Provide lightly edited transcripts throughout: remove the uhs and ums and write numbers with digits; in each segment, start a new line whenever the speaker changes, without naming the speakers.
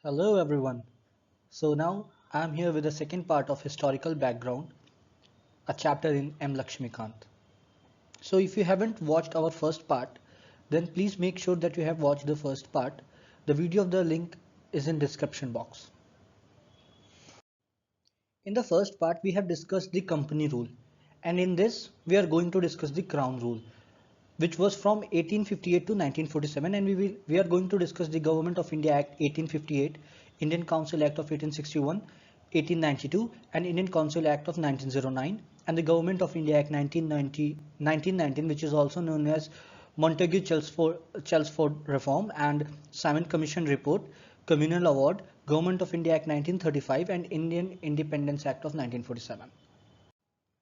Hello everyone. So now I am here with the second part of historical background, a chapter in M. Lakshmikanth. So if you haven't watched our first part, then please make sure that you have watched the first part. The video of the link is in description box. In the first part we have discussed the company rule, and in this we are going to discuss the crown rule, which was from 1858 to 1947, and we are going to discuss the Government of India Act 1858, Indian Council Act of 1861, 1892, and Indian Council Act of 1909, and the Government of India Act 1919, which is also known as Montagu-Chelmsford Reform and Simon Commission Report, Communal Award, Government of India Act 1935, and Indian Independence Act of 1947.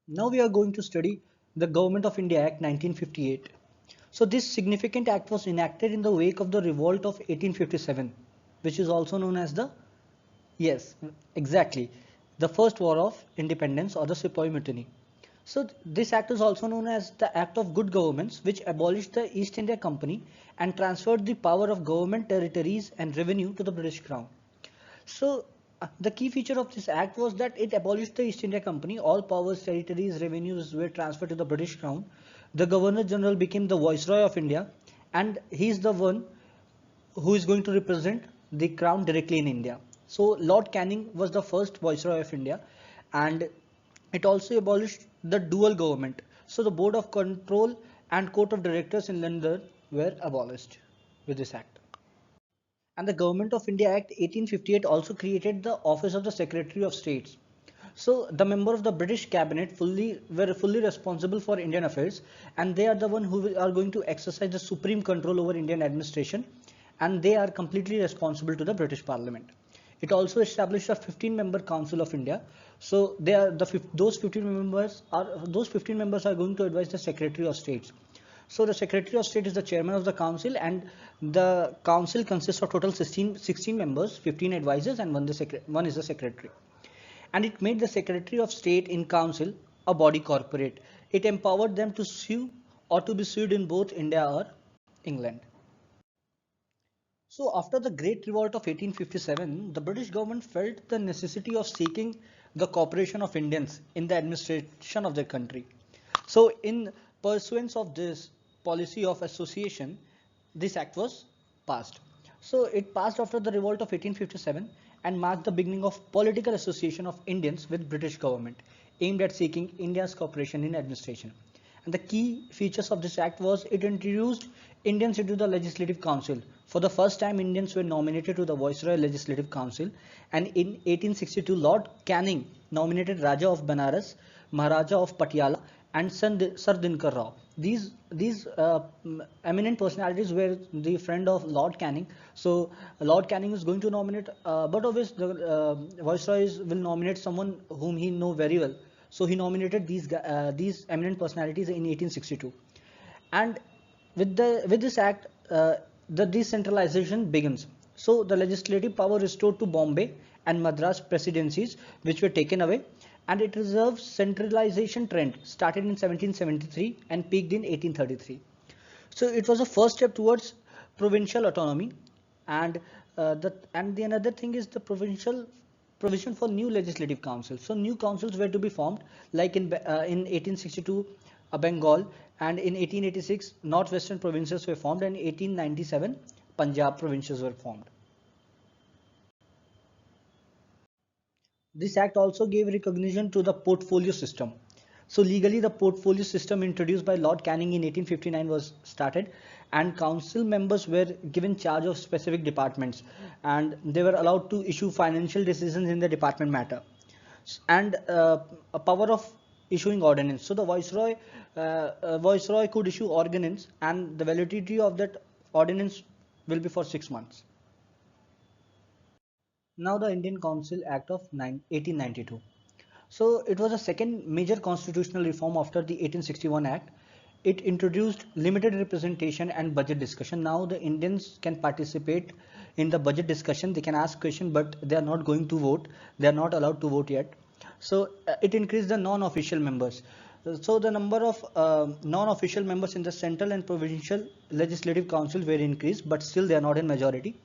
Now we are going to study the Government of India Act 1958. So this significant act was enacted in the wake of the revolt of 1857, which is also known as the, yes, exactly, the first war of independence or the Sepoy Mutiny. So this act is also known as the Act of Good Governments, which abolished the East India Company and transferred the power of government, territories and revenue to the British Crown. So the key feature of this act was that it abolished the East India Company. All powers, territories, revenues were transferred to the British Crown. The Governor General became the Viceroy of India, and he is the one who is going to represent the Crown directly in India. So Lord Canning was the first Viceroy of India, and it also abolished the dual government. So the Board of Control and Court of Directors in London were abolished with this act. And the Government of India Act 1858 also created the Office of the Secretary of States. So the member of the British cabinet were fully responsible for Indian affairs, and they are the one who are going to exercise the supreme control over Indian administration, and they are completely responsible to the British Parliament. It also established a 15-member Council of India. So they are those 15 members are going to advise the Secretary of States. So the Secretary of State is the chairman of the council, and the council consists of total 16 members, 15 advisors, and one is the secretary. And it made the Secretary of State in council a body corporate. It empowered them to sue or to be sued in both India or England. So after the Great Revolt of 1857, the British government felt the necessity of seeking the cooperation of Indians in the administration of their country. So in pursuance of this policy of association, this act was passed. So it passed after the revolt of 1857 and marked the beginning of political association of Indians with British government, aimed at seeking India's cooperation in administration. And the key features of this act was it introduced Indians into the Legislative Council. For the first time, Indians were nominated to the Viceroy Legislative Council, and in 1862, Lord Canning nominated Raja of Banaras, Maharaja of Patiala, and Sir Dinkar Rao. These eminent personalities were the friend of Lord Canning. So Lord Canning is going to nominate, but obviously the Viceroys will nominate someone whom he know very well. So he nominated these eminent personalities in 1862, and with this act, the decentralization begins. So the legislative power restored to Bombay and Madras presidencies, which were taken away, and it reserves centralization trend started in 1773 and peaked in 1833. So it was a first step towards provincial autonomy, and the another thing is the provincial provision for new legislative councils. So new councils were to be formed, like in 1862 Bengal, and in 1886 northwestern provinces were formed, and in 1897 Punjab provinces were formed. This act also gave recognition to the portfolio system. So legally the portfolio system introduced by Lord Canning in 1859 was started, and council members were given charge of specific departments, and they were allowed to issue financial decisions in the department matter, and a power of issuing ordinance. So the viceroy could issue ordinance, and the validity of that ordinance will be for 6 months. Now the Indian Council Act of 1892. So it was a second major constitutional reform after the 1861 Act. It introduced limited representation and budget discussion. Now the Indians can participate in the budget discussion. They can ask questions, but they are not going to vote. They are not allowed to vote yet. So it increased the non-official members. So the number of non-official members in the central and provincial legislative council were increased, but still they are not in majority.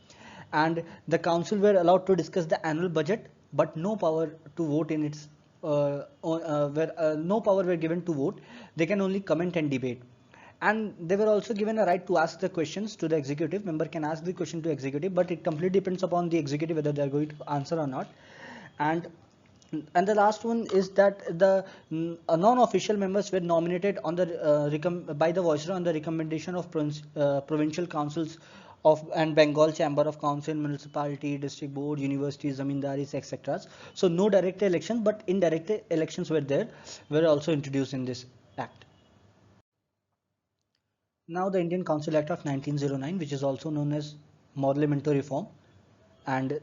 and the council were allowed to discuss the annual budget, but no power to vote in its no power were given to vote. They can only comment and debate, and they were also given a right to ask the questions to the executive. Member can ask the question to executive, but it completely depends upon the executive whether they are going to answer or not. and and the last one is that the non-official members were nominated on the by the viceroy on the recommendation of provincial councils of and Bengal Chamber of Council, municipality, district board, universities, zamindaris, etc. So no direct elections, but indirect elections were also introduced in this act. Now the Indian Council Act of 1909, which is also known as Morley-Minto reform, and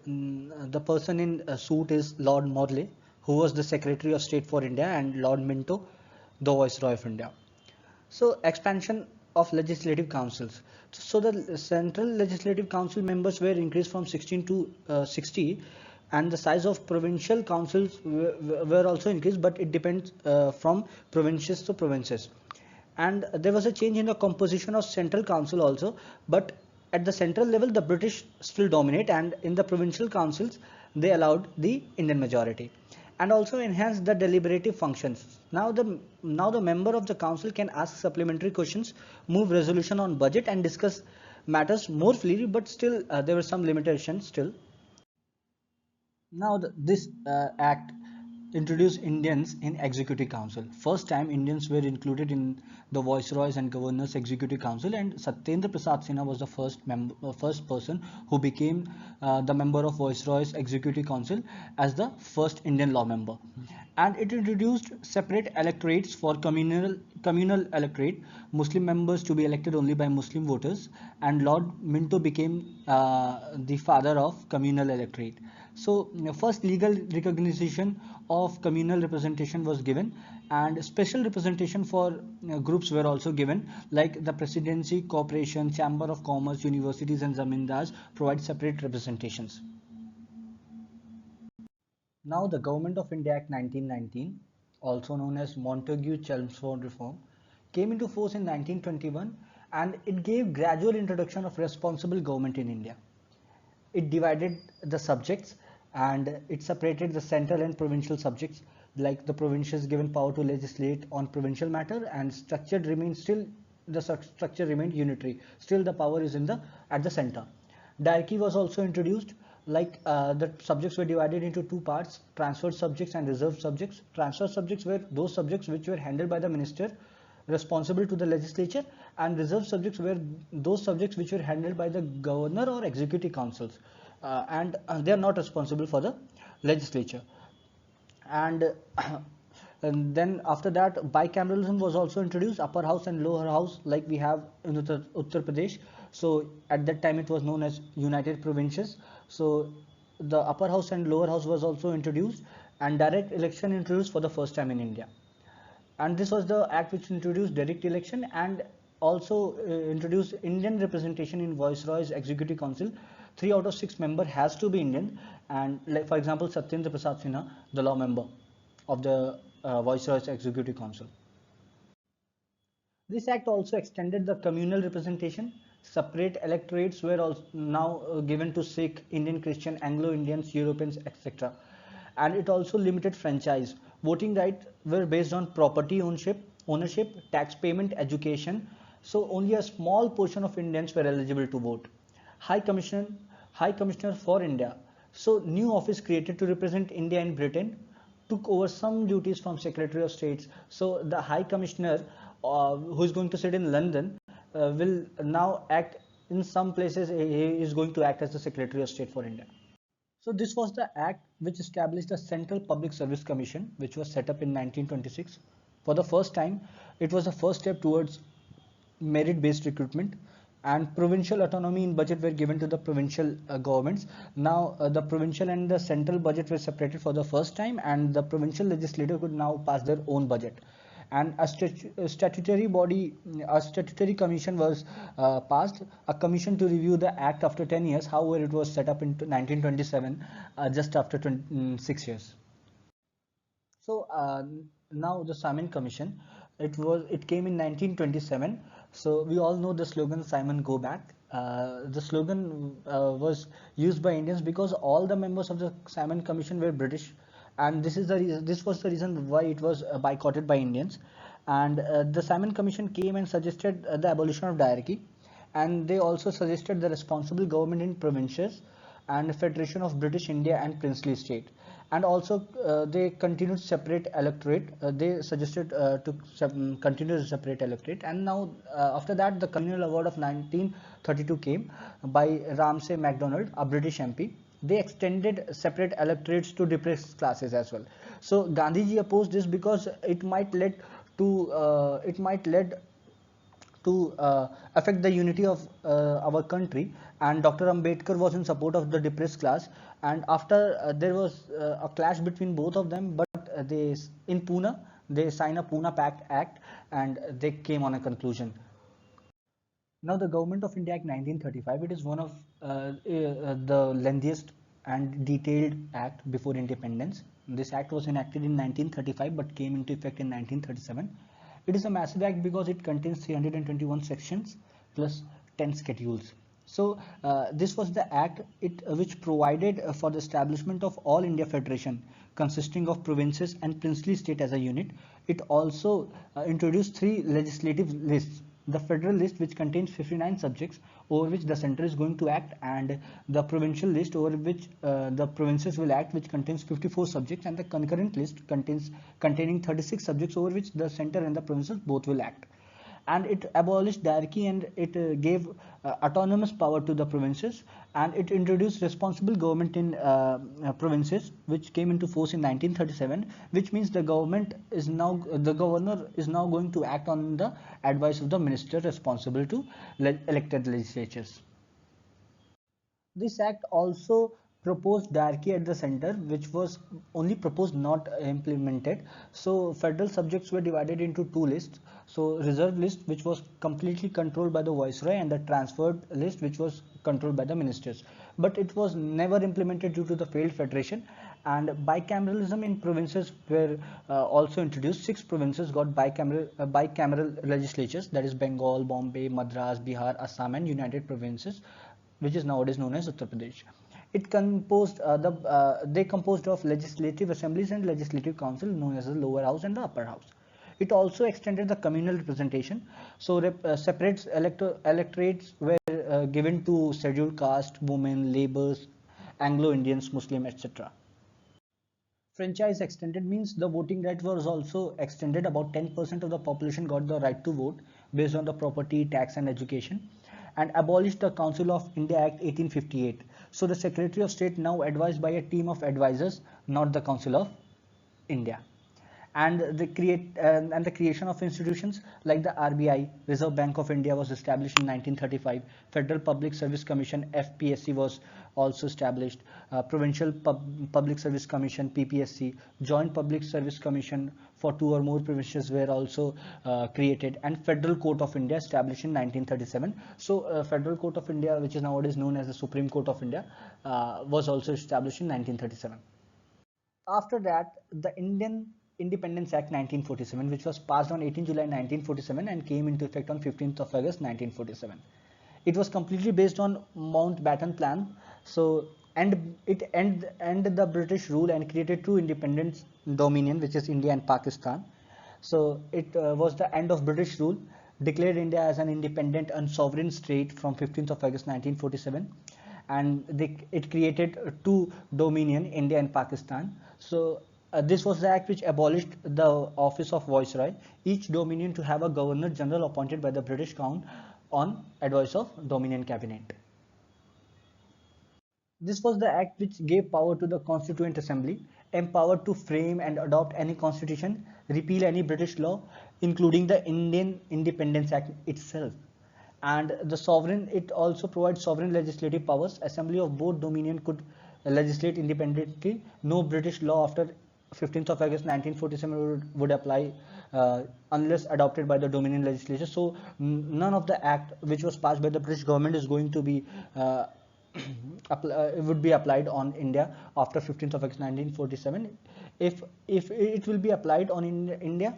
the person in suit is Lord Morley, who was the Secretary of State for India, and Lord Minto, the Viceroy of India. So expansion of legislative councils. So the central legislative council members were increased from 16 to 60, and the size of provincial councils were also increased, but it depends from provinces to provinces. And there was a change in the composition of central council also, but at the central level the British still dominate, and in the provincial councils they allowed the Indian majority, and also enhanced the deliberative functions. Now the member of the council can ask supplementary questions, move resolution on budget, and discuss matters more freely, but still there were some limitations still. Now this act introduced Indians in Executive Council. First time Indians were included in the Viceroys and Governors Executive Council, and Satyendra Prasad Sinha was the first person who became the member of Viceroys Executive Council as the first Indian law member. And it introduced separate electorates for communal electorate, Muslim members to be elected only by Muslim voters, and Lord Minto became the father of communal electorate. So first legal recognition of communal representation was given, and special representation for groups were also given, like the presidency, corporation, chamber of commerce, universities, and zamindars provide separate representations. Now the Government of India Act 1919, also known as Montagu-Chelmsford reform, came into force in 1921, and it gave gradual introduction of responsible government in India. It divided the subjects, and it separated the central and provincial subjects, like the provinces given power to legislate on provincial matter, and the structure remained unitary. Still the power is at the center. Diarchy was also introduced, like the subjects were divided into two parts: transferred subjects and reserved subjects. Transferred subjects were those subjects which were handled by the minister responsible to the legislature, and reserved subjects were those subjects which were handled by the governor or executive councils, and they are not responsible for the legislature. And and then after that, bicameralism was also introduced, upper house and lower house, like we have in Uttar Pradesh. So at that time it was known as United Provinces. So the upper house and lower house was also introduced, and direct election introduced for the first time in India. And this was the act which introduced direct election, and also introduced Indian representation in Viceroy's Executive Council. 3 out of 6 member has to be Indian, and like for example Satyendra Prasad Sinha, the law member of the Viceroy's Executive Council. This act also extended the communal representation. Separate electorates were also now given to Sikh, Indian Christian, Anglo-Indians, Europeans, etc. And it also limited franchise. Voting rights were based on property ownership, tax payment, education. So only a small portion of Indians were eligible to vote. High Commissioner for India. So new office created to represent India in Britain, took over some duties from Secretary of States. So the High Commissioner, who is going to sit in London, will now act in some places. He is going to act as the Secretary of State for India. So this was the act which established the Central Public Service Commission, which was set up in 1926. For the first time, it was the first step towards merit-based recruitment, and provincial autonomy in budget were given to the provincial governments. Now the provincial and the central budget were separated for the first time, and the provincial legislature could now pass their own budget. And a statutory commission was passed, a commission to review the act after 10 years. However, it was set up in 1927, just after 6 years. So now the Simon Commission, it came in 1927. So we all know the slogan "Simon Go Back." the slogan was used by Indians because all the members of the Salmon Commission were British, and this was the reason why it was boycotted by Indians. And the Salmon Commission came and suggested the abolition of diarchy, and they also suggested the responsible government in provinces and federation of British India and princely state. And also they continued separate electorate. They suggested to continue the separate electorate. And now after that, the Communal Award of 1932 came by Ramsay MacDonald, a British MP. They extended separate electorates to depressed classes as well. So Gandhiji opposed this because it might lead to affect the unity of our country, and Dr. Ambedkar was in support of the depressed class. And after there was a clash between both of them, but in Pune they signed a Pune Pact Act and they came on a conclusion. Now the Government of India Act 1935, it is one of the lengthiest and detailed act before independence. This act was enacted in 1935 but came into effect in 1937. It is a massive act because it contains 321 sections plus 10 schedules. So this was the act which provided for the establishment of All India Federation consisting of provinces and princely state as a unit. It also introduced three legislative lists: the federal list, which contains 59 subjects over which the center is going to act, and the provincial list over which the provinces will act, which contains 54 subjects, and the concurrent list containing 36 subjects over which the center and the provinces both will act. And it abolished diarchy, and it gave autonomous power to the provinces, and it introduced responsible government in provinces, which came into force in 1937, which means the governor is now going to act on the advice of the minister responsible to elected legislatures. This act also proposed diarchy at the center, which was only proposed, not implemented. So federal subjects were divided into two lists: so reserve list, which was completely controlled by the viceroy, and the transferred list, which was controlled by the ministers. But it was never implemented due to the failed federation. And bicameralism in provinces were also introduced. 6 provinces got bicameral legislatures, that is Bengal, Bombay, Madras, Bihar, Assam, and United Provinces, which is nowadays known as Uttar Pradesh. They composed of legislative assemblies and legislative council, known as the lower house and the upper house. It also extended the communal representation. So separate electorates were given to scheduled caste, women, laborers, Anglo-Indians, Muslim, etc. Franchise extended means the voting right was also extended. About 10% of the population got the right to vote based on the property, tax, and education. And abolished the Council of India Act 1858. So the Secretary of State now advised by a team of advisors, not the Council of India. And the creation of institutions like the RBI, Reserve Bank of India, was established in 1935. Federal Public Service Commission, FPSC, was also established. Provincial Public Service Commission, PPSC, Joint Public Service Commission for 2 or more provinces were also created, and Federal Court of India established in 1937. So Federal Court of India, which is nowadays known as the Supreme Court of India, was also established in 1937. After that, the Indian Independence Act 1947, which was passed on 18 July 1947 and came into effect on 15th of August 1947. It was completely based on Mountbatten Plan. So, and it ended the British rule and created two independent dominion, which is India and Pakistan. So it was the end of British rule, declared India as an independent and sovereign state from 15th of August 1947, and it created two dominion, India and Pakistan. So this was the act which abolished the office of viceroy, each dominion to have a governor general appointed by the British Crown on advice of Dominion Cabinet. This was the act which gave power to the Constituent Assembly, empowered to frame and adopt any constitution, repeal any British law, including the Indian Independence Act itself. And the sovereign, it also provides sovereign legislative powers. Assembly of both dominion could legislate independently. No British law after 15th of August 1947 would apply unless adopted by the Dominion legislature. So none of the act which was passed by the British government is going to be would be applied on India after 15th of August 1947. If it will be applied on India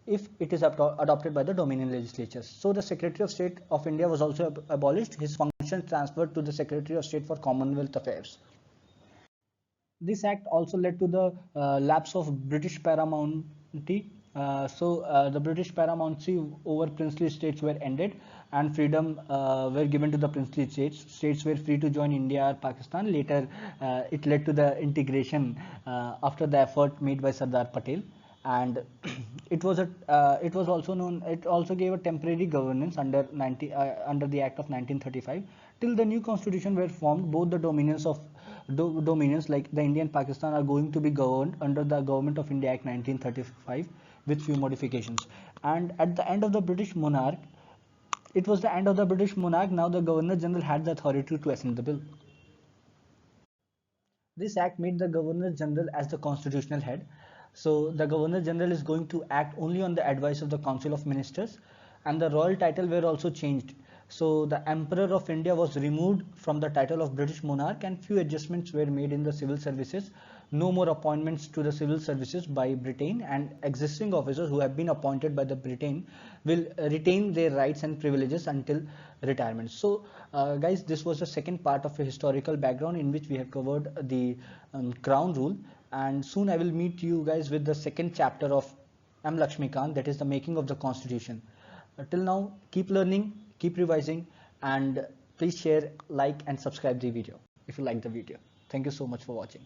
if it is adopted by the Dominion legislatures. So the Secretary of State of India was also abolished. His function functions transferred to the Secretary of State for Commonwealth Affairs. This act also led to the lapse of British paramountcy. The British paramountcy over princely states were ended, and freedom were given to the princely states. States were free to join India or Pakistan. Later, it led to the integration after the effort made by Sardar Patel, and it was also known. It also gave a temporary governance under the Act of 1935 till the new constitution were formed. Both the dominions like the India and Pakistan are going to be governed under the Government of India Act 1935 with few modifications. And at the end of the British monarch, it was the end of the British monarch. Now the Governor General had the authority to assent the bill. This act made the Governor General as the constitutional head. So the Governor General is going to act only on the advice of the Council of Ministers, and the royal title were also changed. So the Emperor of India was removed from the title of British monarch, and few adjustments were made in the civil services. No more appointments to the civil services by Britain, and existing officers who have been appointed by the Britain will retain their rights and privileges until retirement. So guys, this was the second part of a historical background in which we have covered the crown rule, and soon I will meet you guys with the second chapter of Laxmikanth, that is the making of the constitution. Till now, keep learning, keep revising, and please share, like and subscribe the video if you like the video. Thank you so much for watching.